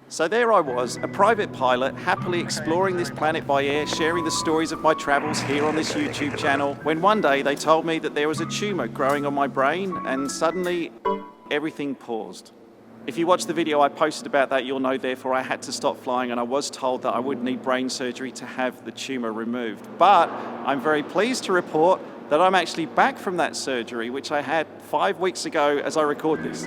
So there I was, a private pilot, happily exploring this planet by air, sharing the stories of my travels here on this YouTube channel, when one day they told me that there was a tumour growing on my brain, and suddenly everything paused. If you watch the video I posted about that, you'll know therefore I had to stop flying, and I was told that I would need brain surgery to have the tumour removed. But I'm very pleased to report that I'm actually back from that surgery, which I had 5 weeks ago as I record this.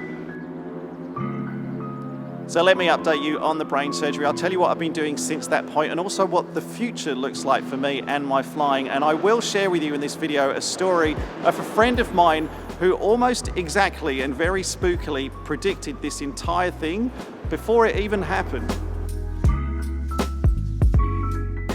So let me update you on the brain surgery. I'll tell you what I've been doing since that point, and also what the future looks like for me and my flying. And I will share with you in this video a story of a friend of mine who almost exactly and very spookily predicted this entire thing before it even happened.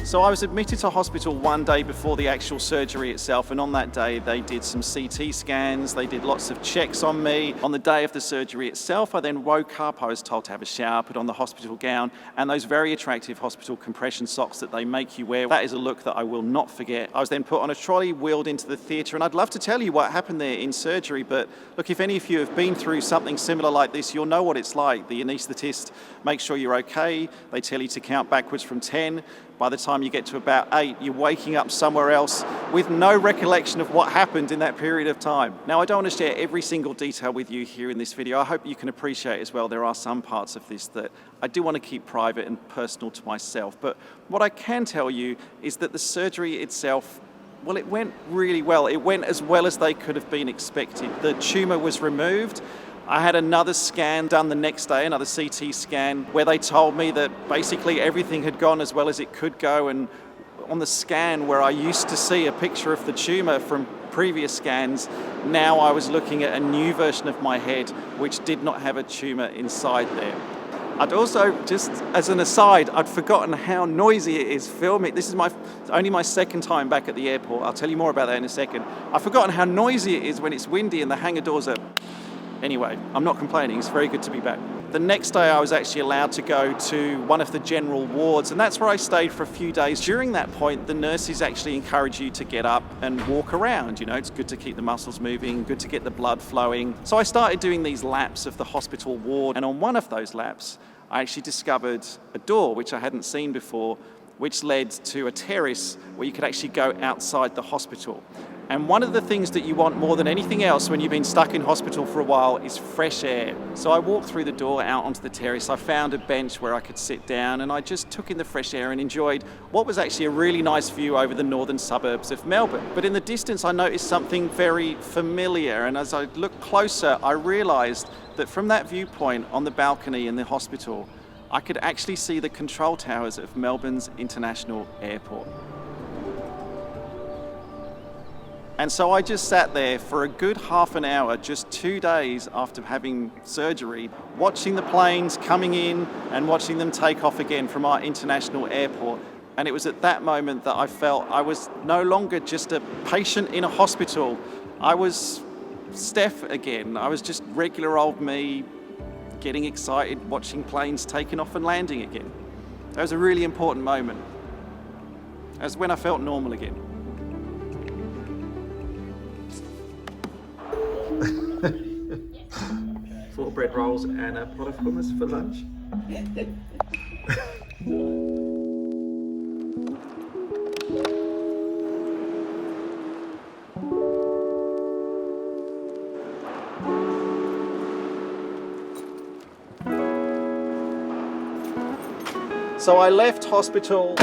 So I was admitted to hospital one day before the actual surgery itself, and on that day they did some CT scans, they did lots of checks on me. On the day of the surgery itself, I then woke up, I was told to have a shower, put on the hospital gown, and those very attractive hospital compression socks that they make you wear. That is a look that I will not forget. I was then put on a trolley, wheeled into the theatre, and I'd love to tell you what happened there in surgery, but look, if any of you have been through something similar like this, you'll know what it's like. The anaesthetist makes sure you're okay, they tell you to count backwards from 10. By the time you get to about 8, you're waking up somewhere else with no recollection of what happened in that period of time. Now, I don't want to share every single detail with you here in this video. I hope you can appreciate as well there are some parts of this that I do want to keep private and personal to myself. But what I can tell you is that the surgery itself, well, it went really well. It went as well as they could have been expected. The tumour was removed. I had another scan done the next day, another CT scan, where they told me that basically everything had gone as well as it could go. And on the scan where I used to see a picture of the tumour from previous scans, now I was looking at a new version of my head which did not have a tumour inside there. I'd also, just as an aside, I'd forgotten how noisy it is filming. This is only my second time back at the airport. I'll tell you more about that in a second. I've forgotten how noisy it is when it's windy and the hangar doors are... Anyway, I'm not complaining, it's very good to be back. The next day I was actually allowed to go to one of the general wards, and that's where I stayed for a few days. During that point, the nurses actually encourage you to get up and walk around. You know, it's good to keep the muscles moving, good to get the blood flowing. So I started doing these laps of the hospital ward, and on one of those laps, I actually discovered a door which I hadn't seen before, which led to a terrace where you could actually go outside the hospital. And one of the things that you want more than anything else when you've been stuck in hospital for a while is fresh air. So I walked through the door out onto the terrace. I found a bench where I could sit down, and I just took in the fresh air and enjoyed what was actually a really nice view over the northern suburbs of Melbourne. But in the distance, I noticed something very familiar, and as I looked closer, I realised that from that viewpoint on the balcony in the hospital, I could actually see the control towers of Melbourne's International Airport. And so I just sat there for a good half an hour, just 2 days after having surgery, watching the planes coming in and watching them take off again from our international airport. And it was at that moment that I felt I was no longer just a patient in a hospital. I was Steph again. I was just regular old me, getting excited, watching planes taking off and landing again. That was a really important moment. That was when I felt normal again. Four bread rolls and a pot of hummus for lunch. So I left hospital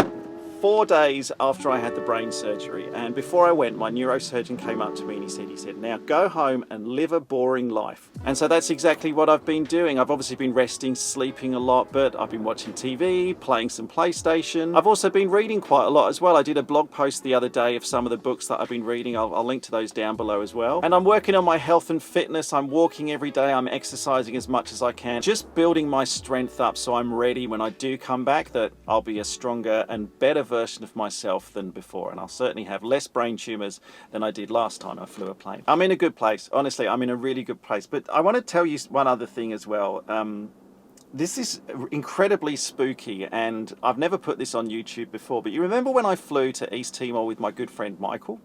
4 days after I had the brain surgery, and before I went, my neurosurgeon came up to me and he said, now go home and live a boring life. And so that's exactly what I've been doing. I've obviously been resting, sleeping a lot, but I've been watching TV, playing some PlayStation. I've also been reading quite a lot as well. I did a blog post the other day of some of the books that I've been reading. I'll link to those down below as well. And I'm working on my health and fitness. I'm walking every day. I'm exercising as much as I can. Just building my strength up so I'm ready when I do come back, that I'll be a stronger and better version of myself than before, and I'll certainly have less brain tumours than I did last time I flew a plane. I'm in a good place, honestly. I'm in a really good place. But I want to tell you one other thing as well. This is incredibly spooky, and I've never put this on YouTube before, but you remember when I flew to East Timor with my good friend Michael?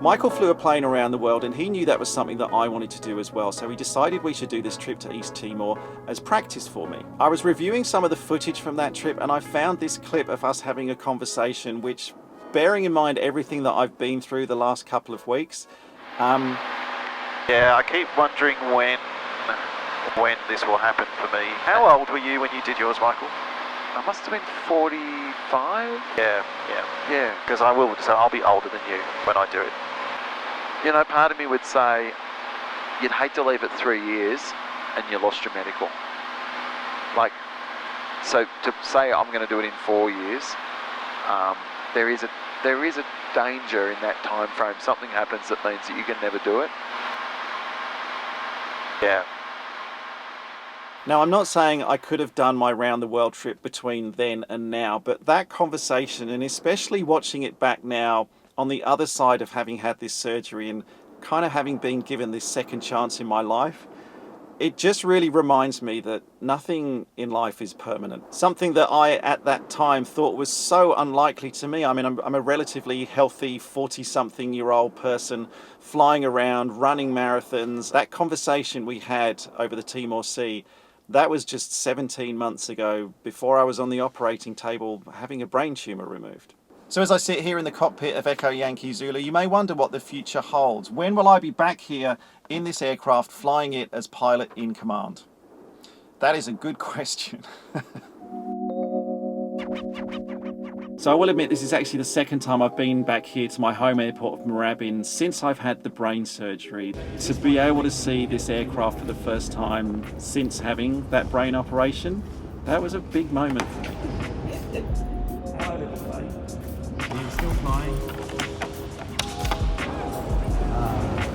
Michael flew a plane around the world and he knew that was something that I wanted to do as well, so he decided we should do this trip to East Timor as practice for me. I was reviewing some of the footage from that trip and I found this clip of us having a conversation which, bearing in mind everything that I've been through the last couple of weeks, yeah, I keep wondering when this will happen for me. How old were you when you did yours, Michael? I must have been 45. Yeah, because I'll be older than you when I do it. You know, part of me would say you'd hate to leave it 3 years and you lost your medical. Like, so to say I'm going to do it in 4 years, there is a danger in that time frame. Something happens that means that you can never do it. Yeah. Now, I'm not saying I could have done my round the world trip between then and now, but that conversation, and especially watching it back now on the other side of having had this surgery and kind of having been given this second chance in my life, it just really reminds me that nothing in life is permanent. Something that I, at that time, thought was so unlikely to me. I mean, I'm a relatively healthy 40-something-year-old person flying around, running marathons. That conversation we had over the Timor Sea, that was just 17 months ago, before I was on the operating table having a brain tumour removed. So as I sit here in the cockpit of Echo Yankee Zulu, you may wonder what the future holds. When will I be back here in this aircraft flying it as pilot in command? That is a good question. So I will admit this is actually the second time I've been back here to my home airport of Moorabbin since I've had the brain surgery. To be able to see this aircraft for the first time since having that brain operation, that was a big moment for me. Hello, little plane. Are you still flying?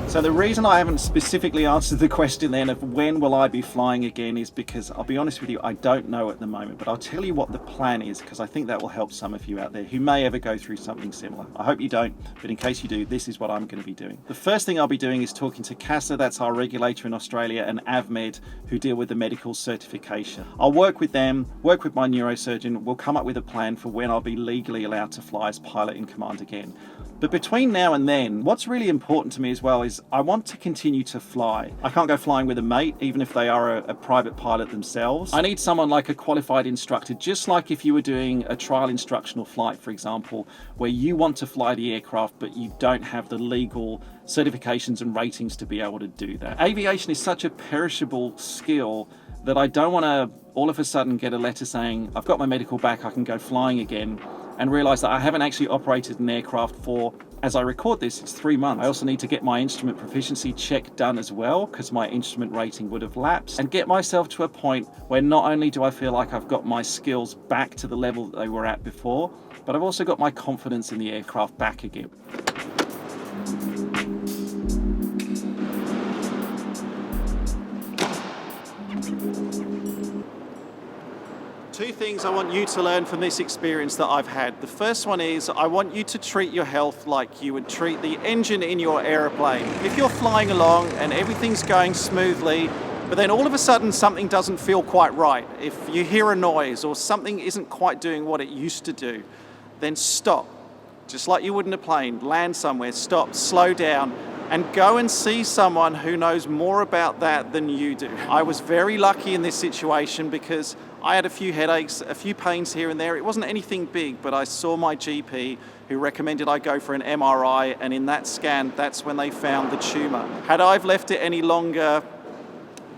So the reason I haven't specifically answered the question then of when will I be flying again is because, I'll be honest with you, I don't know at the moment, but I'll tell you what the plan is, because I think that will help some of you out there who may ever go through something similar. I hope you don't, but in case you do, this is what I'm going to be doing. The first thing I'll be doing is talking to CASA, that's our regulator in Australia, and AVMED, who deal with the medical certification. I'll work with them, work with my neurosurgeon, we'll come up with a plan for when I'll be legally allowed to fly as pilot in command again. But between now and then, what's really important to me as well is I want to continue to fly. I can't go flying with a mate, even if they are a private pilot themselves. I need someone like a qualified instructor, just like if you were doing a trial instructional flight, for example, where you want to fly the aircraft, but you don't have the legal certifications and ratings to be able to do that. Aviation is such a perishable skill that I don't want to all of a sudden get a letter saying, I've got my medical back, I can go flying again, and realise that I haven't actually operated an aircraft for, as I record this, it's 3 months. I also need to get my instrument proficiency check done as well, because my instrument rating would have lapsed, and get myself to a point where not only do I feel like I've got my skills back to the level that they were at before, but I've also got my confidence in the aircraft back again. Two things I want you to learn from this experience that I've had. The first one is I want you to treat your health like you would treat the engine in your aeroplane. If you're flying along and everything's going smoothly, but then all of a sudden something doesn't feel quite right, if you hear a noise or something isn't quite doing what it used to do, then stop. Just like you would in a plane, land somewhere, stop, slow down, and go and see someone who knows more about that than you do. I was very lucky in this situation because I had a few headaches, a few pains here and there. It wasn't anything big, but I saw my GP who recommended I go for an MRI, and in that scan, that's when they found the tumour. Had I left it any longer,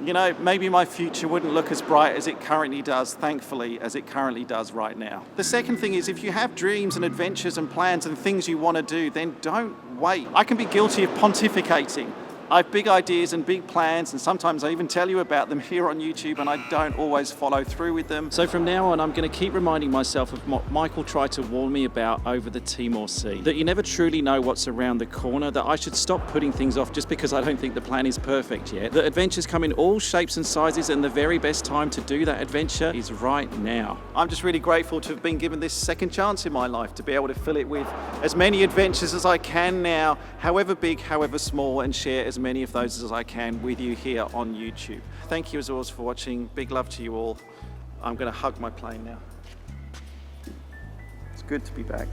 you know, maybe my future wouldn't look as bright as it currently does, thankfully, as it currently does right now. The second thing is, if you have dreams and adventures and plans and things you want to do, then don't wait. I can be guilty of pontificating. I have big ideas and big plans, and sometimes I even tell you about them here on YouTube, and I don't always follow through with them. So from now on, I'm going to keep reminding myself of what Michael tried to warn me about over the Timor Sea, that you never truly know what's around the corner, that I should stop putting things off just because I don't think the plan is perfect yet, that adventures come in all shapes and sizes, and the very best time to do that adventure is right now. I'm just really grateful to have been given this second chance in my life, to be able to fill it with as many adventures as I can now, however big, however small, and share as many of those as I can with you here on YouTube. Thank you as always for watching. Big love to you all. I'm going to hug my plane now. It's good to be back.